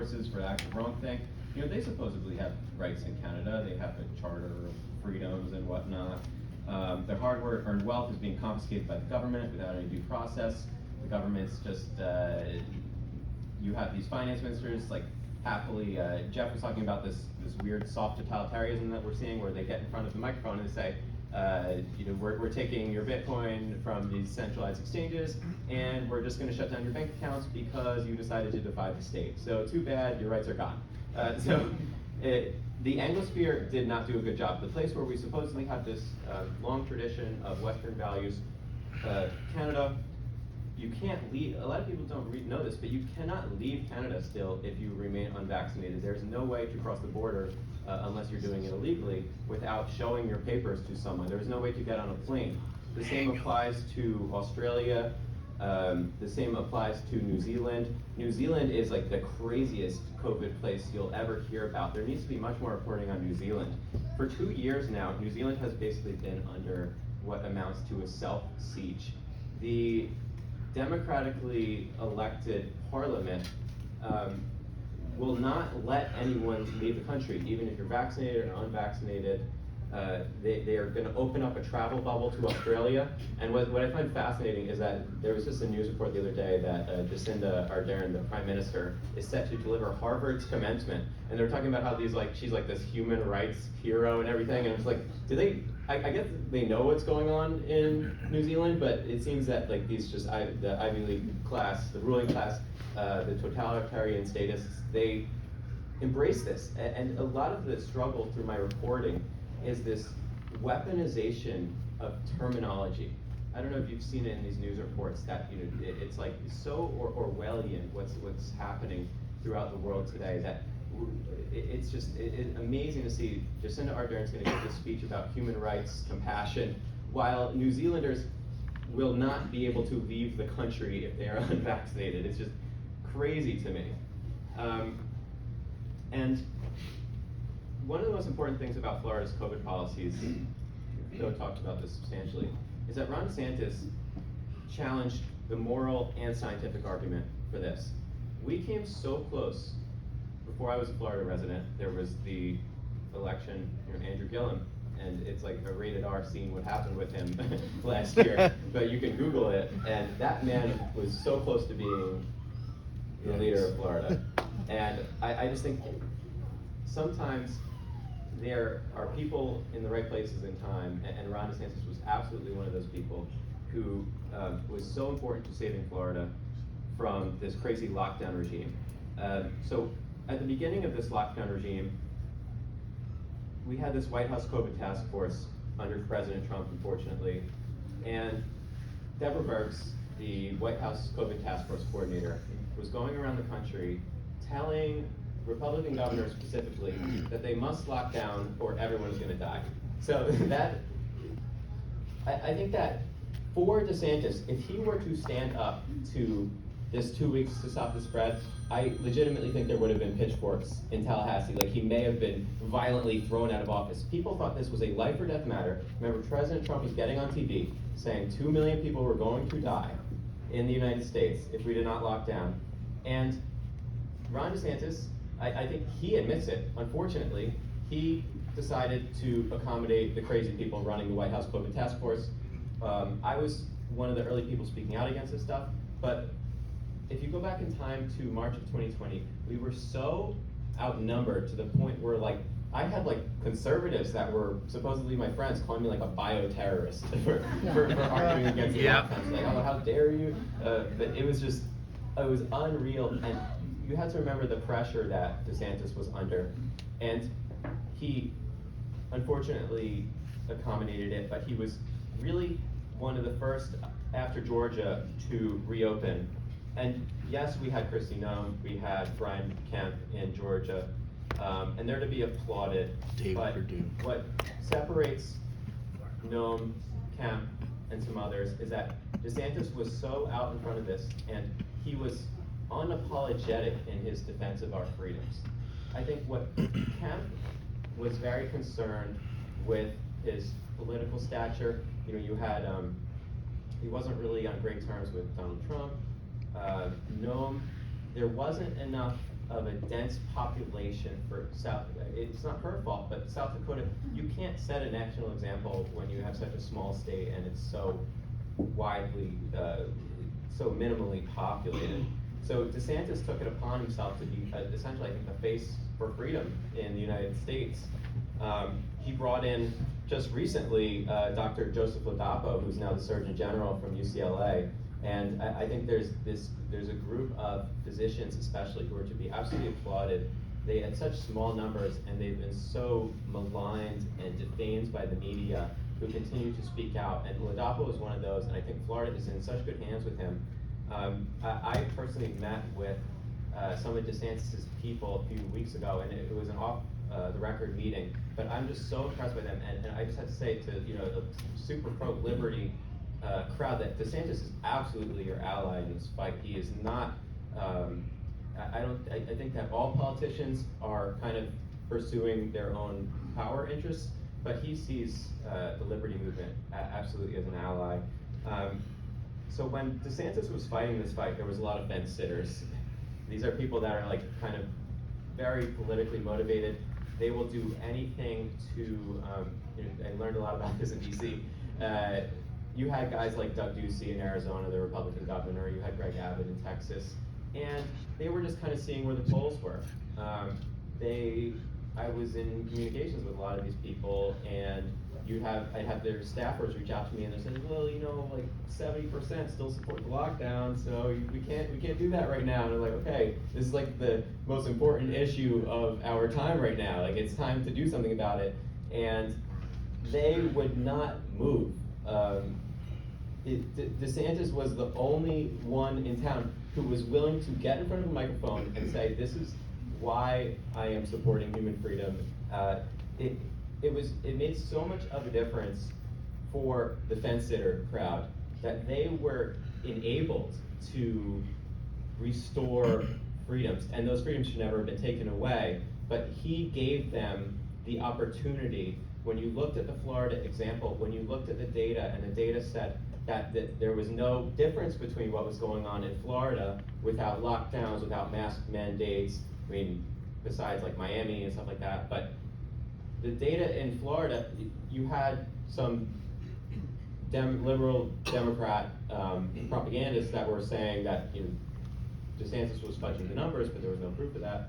forces for the act of wrong thing. They supposedly have rights in Canada. They have a charter of freedoms and whatnot. Their hard-earned wealth is being confiscated by the government without any due process. The government's just, you have these finance ministers, like happily, Jeff was talking about this weird soft totalitarianism that we're seeing, where they get in front of the microphone and say, we're taking your Bitcoin from these centralized exchanges, and we're just going to shut down your bank accounts because you decided to defy the state. So too bad, your rights are gone. The Anglosphere did not do a good job. The place where we supposedly have this long tradition of Western values, Canada, you can't leave. A lot of people don't know this, but you cannot leave Canada still if you remain unvaccinated. There's no way to cross the border unless you're doing it illegally without showing your papers to someone. There's no way to get on a plane. The same applies to Australia. The same applies to New Zealand. New Zealand is like the craziest COVID place you'll ever hear about. There needs to be much more reporting on New Zealand. For 2 years now, New Zealand has basically been under what amounts to a self-siege. The democratically elected parliament will not let anyone leave the country, even if you're vaccinated or unvaccinated. They are going to open up a travel bubble to Australia. And what I find fascinating is that there was just a news report the other day that Jacinda Ardern, the Prime Minister, is set to deliver Harvard's commencement. And they're talking about how she's like this human rights hero and everything. And it's like, I guess they know what's going on in New Zealand, but it seems that like the Ivy League class, the ruling class, the totalitarian statists, they embrace this. And a lot of the struggle through my reporting is this weaponization of terminology. I don't know if you've seen it in these news reports that it's like so Orwellian what's happening throughout the world today that it's just amazing to see Jacinda Ardern's going to give this speech about human rights, compassion, while New Zealanders will not be able to leave the country if they are unvaccinated. It's just crazy to me. And one of the most important things about Florida's COVID policies, Joe talked about this substantially, is that Ron DeSantis challenged the moral and scientific argument for this. We came so close. Before I was a Florida resident, there was the election, Andrew Gillum, and it's like a rated R scene what happened with him last year. But you can Google it, and that man was so close to being the leader of Florida. And I just think sometimes there are people in the right places in time, and Ron DeSantis was absolutely one of those people who was so important to saving Florida from this crazy lockdown regime. So at the beginning of this lockdown regime, we had this White House COVID task force under President Trump, unfortunately, and Deborah Birx, the White House COVID task force coordinator, was going around the country telling Republican governors specifically that they must lock down or everyone is going to die. So that, I think that for DeSantis, if he were to stand up to this 2 weeks to stop the spread, I legitimately think there would have been pitchforks in Tallahassee. Like, he may have been violently thrown out of office. People thought this was a life or death matter. Remember, President Trump was getting on TV saying 2 million people were going to die in the United States if we did not lock down. And Ron DeSantis, I think he admits it. Unfortunately, he decided to accommodate the crazy people running the White House COVID task force. I was one of the early people speaking out against this stuff, but if you go back in time to March of 2020, we were so outnumbered to the point where, like, I had like conservatives that were supposedly my friends calling me like a bioterrorist for arguing against the lockdowns. Like, oh, how dare you? But it was unreal. And you have to remember the pressure that DeSantis was under. And he unfortunately accommodated it, but he was really one of the first after Georgia to reopen. And yes, we had Kristi Noem, we had Brian Kemp in Georgia, and they're to be applauded. But what separates Noem, Kemp, and some others is that DeSantis was so out in front of this, and he was unapologetic in his defense of our freedoms. I think what Kemp was very concerned with his political stature. You had, he wasn't really on great terms with Donald Trump. Noem, there wasn't enough of a dense population for South, it's not her fault, but South Dakota, you can't set a national example when you have such a small state and it's so widely, so minimally populated. So DeSantis took it upon himself to be essentially, I think, the face for freedom in the United States. He brought in, just recently, Dr. Joseph Ladapo, who's now the Surgeon General from UCLA, and I think there's a group of physicians especially who are to be absolutely applauded. They had such small numbers and they've been so maligned and defamed by the media who continue to speak out, and Ladapo is one of those, and I think Florida is in such good hands with him. I personally met with some of DeSantis' people a few weeks ago, and it was an off-the-record meeting, but I'm just so impressed by them, and I just have to say to the super pro-liberty crowd that DeSantis is absolutely your ally in this fight. He is not. I think that all politicians are kind of pursuing their own power interests, but he sees the liberty movement absolutely as an ally. So when DeSantis was fighting this fight, there was a lot of fence sitters. These are people that are like kind of very politically motivated. They will do anything to, I learned a lot about this in DC. You had guys like Doug Ducey in Arizona, the Republican governor, you had Greg Abbott in Texas, and they were just kind of seeing where the polls were. I was in communications with a lot of these people, and I'd have their staffers reach out to me and they're saying, well, like 70% still support the lockdown, so we can't do that right now. And I'm like, okay, this is like the most important issue of our time right now. Like, it's time to do something about it. And they would not move. DeSantis was the only one in town who was willing to get in front of a microphone and say, this is why I am supporting human freedom. It made so much of a difference for the fence sitter crowd that they were enabled to restore freedoms, and those freedoms should never have been taken away, but he gave them the opportunity. When you looked at the Florida example, when you looked at the data, and the data said that there was no difference between what was going on in Florida without lockdowns, without mask mandates, I mean, besides like Miami and stuff like that, but the data in Florida, you had some liberal Democrat propagandists that were saying that DeSantis was fudging the numbers, but there was no proof of that.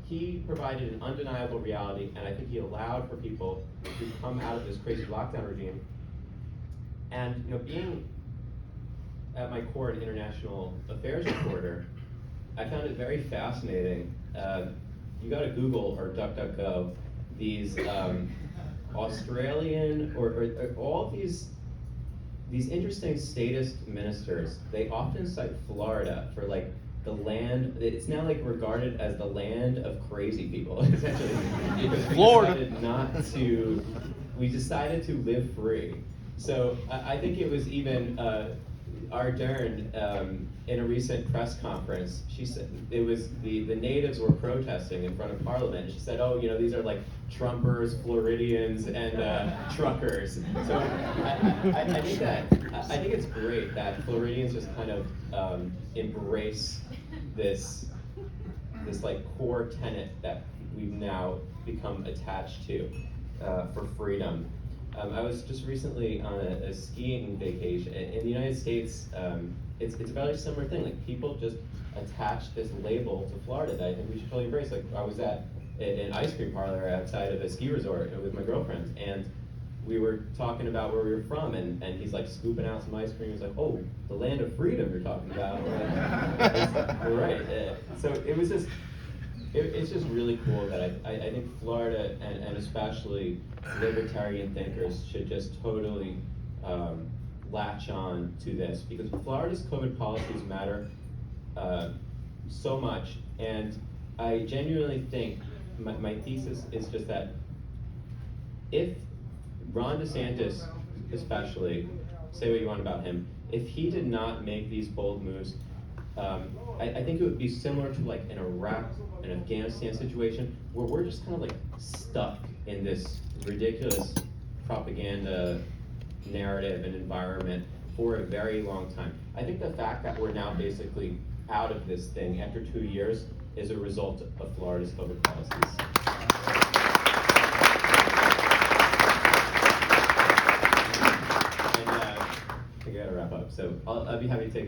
He provided an undeniable reality, and I think he allowed for people to come out of this crazy lockdown regime. And being at my core an international affairs reporter, I found it very fascinating. You got to Google or DuckDuckGo these Australian or all these interesting statist ministers. They often cite Florida for like the land. It's now like regarded as the land of crazy people, essentially, because we decided to live free. So I think it was even Ardern in a recent press conference. She said it was the natives were protesting in front of Parliament. And she said, "Oh, these are like Trumpers, Floridians, and truckers." So I think it's great that Floridians just kind of embrace this like core tenet that we've now become attached to for freedom. I was just recently on a skiing vacation in the United States. It's a very similar thing. Like, people just attach this label to Florida that I think we should totally embrace. Like, I was at an ice cream parlor outside of a ski resort with my girlfriend, and we were talking about where we were from, and he's like scooping out some ice cream. He's like, "Oh, the land of freedom you're talking about." We're right. So it was just. It's just really cool that I think Florida and especially libertarian thinkers should just totally latch on to this, because Florida's COVID policies matter so much, and I genuinely think my thesis is just that if Ron DeSantis, especially, say what you want about him, if he did not make these bold moves, I think it would be similar to like an Iraq and Afghanistan situation where we're just kind of like stuck in this ridiculous propaganda narrative and environment for a very long time. I think the fact that we're now basically out of this thing after 2 years is a result of Florida's COVID policies. And I think I gotta wrap up, so I'll be happy to take